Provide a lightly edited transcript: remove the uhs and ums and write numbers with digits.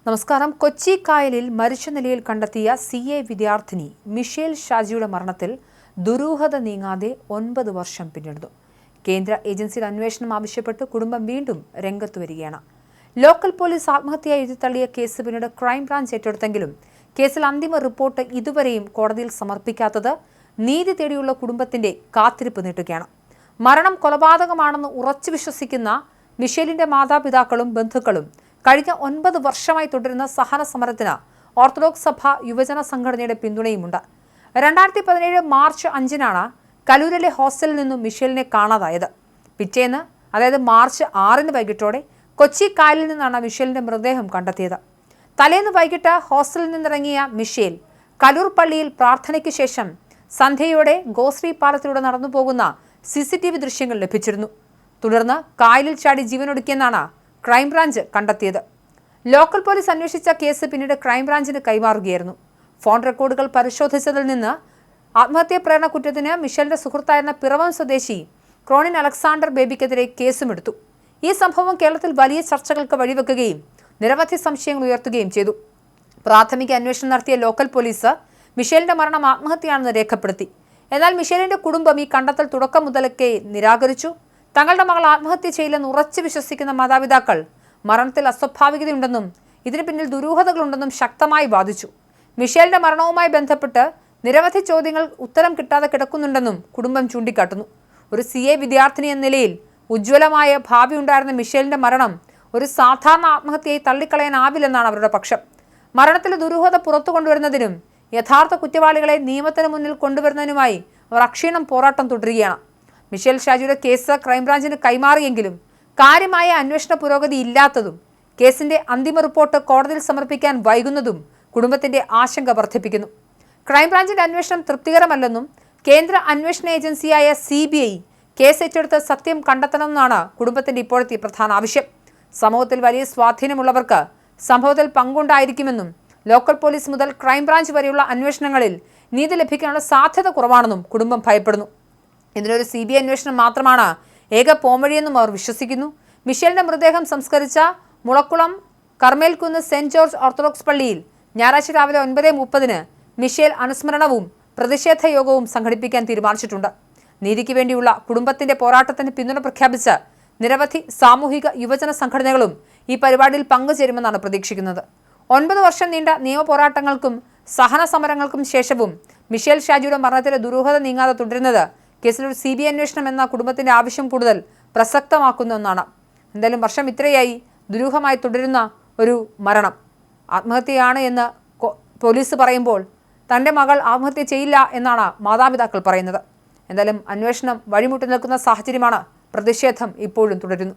നമസ്കാരം. കൊച്ചി കായലിൽ മരിച്ച നിലയിൽ കണ്ടെത്തിയ CA വിദ്യാർത്ഥിനി മിഷേൽ ഷാജിയുടെ മരണത്തിൽ ദുരൂഹത നീങ്ങാതെ 9 വർഷം പിന്നിടുന്നു. കേന്ദ്ര ഏജൻസിയുടെ അന്വേഷണം ആവശ്യപ്പെട്ട് കുടുംബം വീണ്ടും രംഗത്ത് വരികയാണ്. ലോക്കൽ പോലീസ് ആത്മഹത്യയായി എഴുതിത്തള്ളിയ കേസ് പിന്നീട് ക്രൈംബ്രാഞ്ച് ഏറ്റെടുത്തെങ്കിലും കേസിൽ അന്തിമ റിപ്പോർട്ട് ഇതുവരെയും കോടതിയിൽ സമർപ്പിക്കാത്തത് നീതി തേടിയുള്ള കുടുംബത്തിന്റെ കാത്തിരിപ്പ് നീട്ടുകയാണ്. മരണം കൊലപാതകമാണെന്ന് ഉറച്ചു വിശ്വസിക്കുന്ന മിഷേലിന്റെ മാതാപിതാക്കളും ബന്ധുക്കളും കഴിഞ്ഞ 9 വർഷമായി തുടരുന്ന സഹന സമരത്തിന് ഓർത്തഡോക്സ് സഭ യുവജന സംഘടനയുടെ പിന്തുണയുമുണ്ട്. 2017 മാർച്ച് 5-നാണ് കലൂരിലെ ഹോസ്റ്റലിൽ നിന്നും മിഷേലിനെ കാണാതായത്. പിറ്റേന്ന്, അതായത് മാർച്ച് 6-ന് വൈകിട്ടോടെ കൊച്ചി കായലിൽ നിന്നാണ് മിഷേലിന്റെ മൃതദേഹം കണ്ടെത്തിയത്. തലേന്ന് വൈകിട്ട് ഹോസ്റ്റലിൽ നിന്നിറങ്ങിയ മിഷേൽ കലൂർ പള്ളിയിൽ പ്രാർത്ഥനയ്ക്ക് ശേഷം സന്ധ്യയോടെ ഗോശ്രീ പാലത്തിലൂടെ നടന്നു പോകുന്ന CCTV ദൃശ്യങ്ങൾ ലഭിച്ചിരുന്നു. തുടർന്ന് കായലിൽ ചാടി ജീവനൊടുക്കിയെന്നാണ് ക്രൈംബ്രാഞ്ച് കണ്ടെത്തിയത്. ലോക്കൽ പോലീസ് അന്വേഷിച്ച കേസ് പിന്നീട് ക്രൈംബ്രാഞ്ചിന് കൈമാറുകയായിരുന്നു. ഫോൺ റെക്കോർഡുകൾ പരിശോധിച്ചതിൽ നിന്ന് ആത്മഹത്യാ പ്രേരണ കുറ്റത്തിന് മിഷേലിന്റെ സുഹൃത്തായിരുന്ന പിറവം സ്വദേശി ക്രോണിൻ അലക്സാണ്ടർ ബേബിക്കെതിരെ കേസുമെടുത്തു. ഈ സംഭവം കേരളത്തിൽ വലിയ ചർച്ചകൾക്ക് വഴിവെക്കുകയും നിരവധി സംശയങ്ങൾ ഉയർത്തുകയും ചെയ്തു. പ്രാഥമിക അന്വേഷണം നടത്തിയ ലോക്കൽ പോലീസ് മിഷേലിന്റെ മരണം ആത്മഹത്യയാണെന്ന് രേഖപ്പെടുത്തി. എന്നാൽ മിഷേലിന്റെ കുടുംബം ഈ കണ്ടെത്തൽ തുടക്കം മുതലൊക്കെ നിരാകരിച്ചു. തങ്ങളുടെ മകൾ ആത്മഹത്യ ചെയ്യില്ലെന്ന് ഉറച്ചു വിശ്വസിക്കുന്ന മാതാപിതാക്കൾ മരണത്തിൽ അസ്വാഭാവികതയുണ്ടെന്നും ഇതിന് പിന്നിൽ ദുരൂഹതകളുണ്ടെന്നും ശക്തമായി വാദിച്ചു. മിഷേലിന്റെ മരണവുമായി ബന്ധപ്പെട്ട് നിരവധി ചോദ്യങ്ങൾ ഉത്തരം കിട്ടാതെ കിടക്കുന്നുണ്ടെന്നും കുടുംബം ചൂണ്ടിക്കാട്ടുന്നു. ഒരു CA വിദ്യാർത്ഥിനി എന്ന നിലയിൽ ഉജ്ജ്വലമായ ഭാവി ഉണ്ടായിരുന്ന മിഷേലിന്റെ മരണം ഒരു സാധാരണ ആത്മഹത്യയായി തള്ളിക്കളയാനാവില്ലെന്നാണ് അവരുടെ പക്ഷം. മരണത്തിലെ ദുരൂഹത പുറത്തു കൊണ്ടുവരുന്നതിനും യഥാർത്ഥ കുറ്റവാളികളെ നിയമത്തിന് മുന്നിൽ കൊണ്ടുവരുന്നതിനുമായി അവർ അക്ഷീണം പോരാട്ടം തുടരുകയാണ്. മിഷേൽ ഷാജിയുടെ കേസ് ക്രൈംബ്രാഞ്ചിന് കൈമാറിയെങ്കിലും കാര്യമായ അന്വേഷണ പുരോഗതി ഇല്ലാത്തതും കേസിന്റെ അന്തിമ റിപ്പോർട്ട് കോടതിയിൽ സമർപ്പിക്കാൻ വൈകുന്നതും കുടുംബത്തിന്റെ ആശങ്ക വർദ്ധിപ്പിക്കുന്നു. ക്രൈംബ്രാഞ്ചിന്റെ അന്വേഷണം തൃപ്തികരമല്ലെന്നും കേന്ദ്ര അന്വേഷണ ഏജൻസിയായ CBI കേസ് ഏറ്റെടുത്ത് സത്യം കണ്ടെത്തണമെന്നാണ് കുടുംബത്തിന്റെ ഇപ്പോഴത്തെ പ്രധാന ആവശ്യം. സമൂഹത്തിൽ വലിയ സ്വാധീനമുള്ളവർക്ക് സംഭവത്തിൽ പങ്കുണ്ടായിരിക്കുമെന്നും ലോക്കൽ പോലീസ് മുതൽ ക്രൈംബ്രാഞ്ച് വരെയുള്ള അന്വേഷണങ്ങളിൽ നീതി ലഭിക്കാനുള്ള സാധ്യത കുറവാണെന്നും കുടുംബം ഭയപ്പെടുന്നു. ഇതിനൊരു CBI അന്വേഷണം മാത്രമാണ് ഏക പോംവഴിയെന്നും അവർ വിശ്വസിക്കുന്നു. മിഷേലിന്റെ മൃതദേഹം സംസ്കരിച്ച മുളക്കുളം കർമേൽക്കുന്ന് സെന്റ് ജോർജ് ഓർത്തഡോക്സ് പള്ളിയിൽ ഞായറാഴ്ച രാവിലെ 9:30-ന് മിഷേൽ അനുസ്മരണവും പ്രതിഷേധ യോഗവും സംഘടിപ്പിക്കാൻ തീരുമാനിച്ചിട്ടുണ്ട്. നീതിക്ക് വേണ്ടിയുള്ള കുടുംബത്തിന്റെ പോരാട്ടത്തിന് പിന്തുണ പ്രഖ്യാപിച്ച് നിരവധി സാമൂഹിക യുവജന സംഘടനകളും ഈ പരിപാടിയിൽ പങ്കുചേരുമെന്നാണ് പ്രതീക്ഷിക്കുന്നത്. 9 വർഷം നീണ്ട നിയമ പോരാട്ടങ്ങൾക്കും സഹന സമരങ്ങൾക്കും ശേഷവും മിഷേൽ ഷാജിയുടെ മരണത്തിലെ ദുരൂഹത നീങ്ങാതെ തുടരുന്നത് കേസിലൊരു CBI അന്വേഷണം എന്ന കുടുംബത്തിന്റെ ആവശ്യം കൂടുതൽ പ്രസക്തമാക്കുന്ന ഒന്നാണ്. എന്തായാലും വർഷം ഇത്രയായി ദുരൂഹമായി തുടരുന്ന ഒരു മരണം ആത്മഹത്യയാണ് എന്ന് പോലീസ് പറയുമ്പോൾ തൻ്റെ മകൾ ആത്മഹത്യ ചെയ്യില്ല എന്നാണ് മാതാപിതാക്കൾ പറയുന്നത്. എന്തായാലും അന്വേഷണം വഴിമുട്ടി നിൽക്കുന്ന സാഹചര്യമാണ്. പ്രതിഷേധം ഇപ്പോഴും തുടരുന്നു.